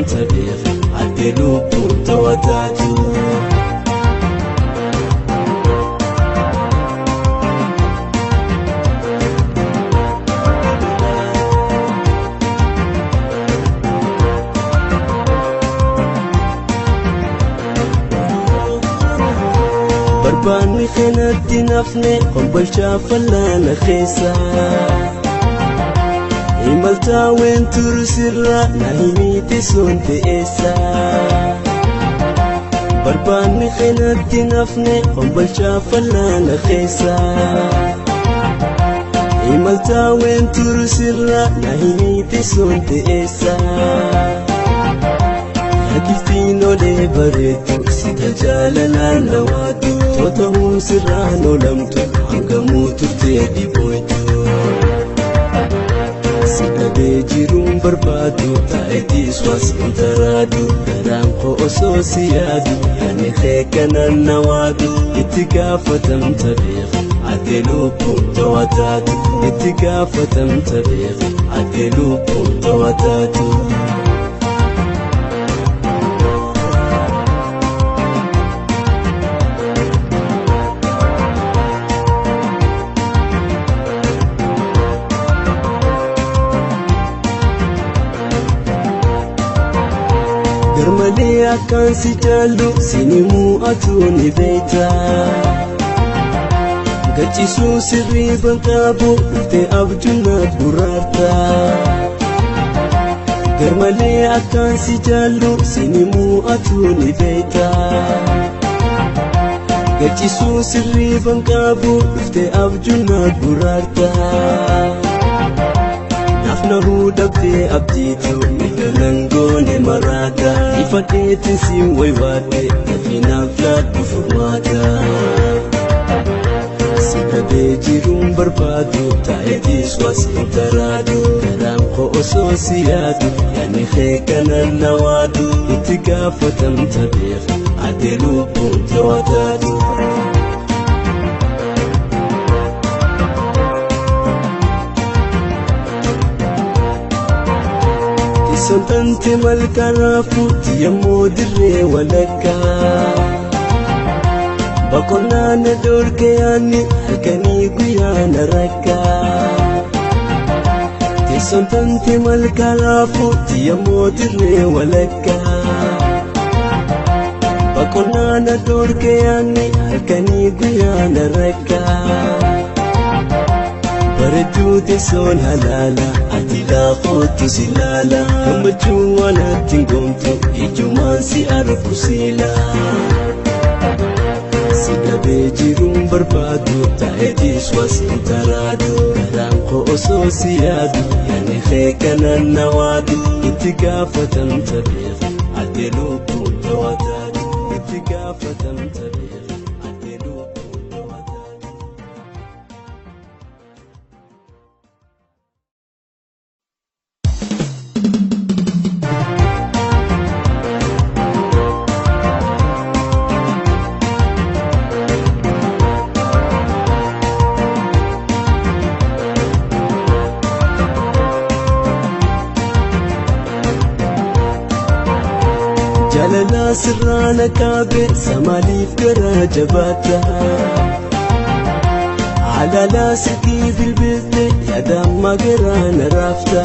تبيخ عدلوا توتاتو برباني خنتي نفني قبل شاف لنا خيسا إمالتا وين ترسرا نهيميتي سونتي إيسا برباني خنتي نفني قبل شاف لنا خيسا إمالتا وين ترسرا نهيميتي سونتي إيسا كيفتينو لبريتو ستجالنا نواتو توتو سرانو لمتو هنگموتو تيدي بويتو سيدة جيروم بربادو تايدي سواس انترادو درانقو أسوسيادو يعني خيكنا النوادو اتقافة تمتبيخ عدلو بوتو واتاتو اتقافة تمتبيخ عدلو بوتو واتاتو Garmalee akkaan si jaallu sinimuu atuuni beekta gacchisuu sirrii banqaabu dhuftee abjuunaat gurraarta Garmalee akkaan si jaallu sinimuu atuuni beekta gacchisuu sirrii banqaabu dhuftee abjuunaat gurraarta Nafnahu dabde abditu milanangone marada Ifadetin si waywade Nafina vladu furmada Sikade jirum barbadu Taedi swas intaradu Karamko ososiyadu Yani khekanan nawadu Itigafatam tabir Adelu punta watadu Santanti malkarafu tiyammo dirre walaka Bakonna na dorke yani halkani guyana raka Santanti malkarafu tiyammo dirre walaka Bakonna na dorke yani halkani guyana raka Barjuu teessoon halaala ati laafootu si laala gammachuu waan ati ngomtu ijjumaan si argu siila si dhabee jiruun barbaadu taa'eetiis was intaraadu garaan koo osoo si yaadu yaani khekanan nawaadu itti gaafatamta beef ati lubbuun tawataadu itti gaafatamta beef ati lubbuun tawataadu. Jalala sirrana kabe samalif gara jabata Alala siki bilbilte yadam magara narafta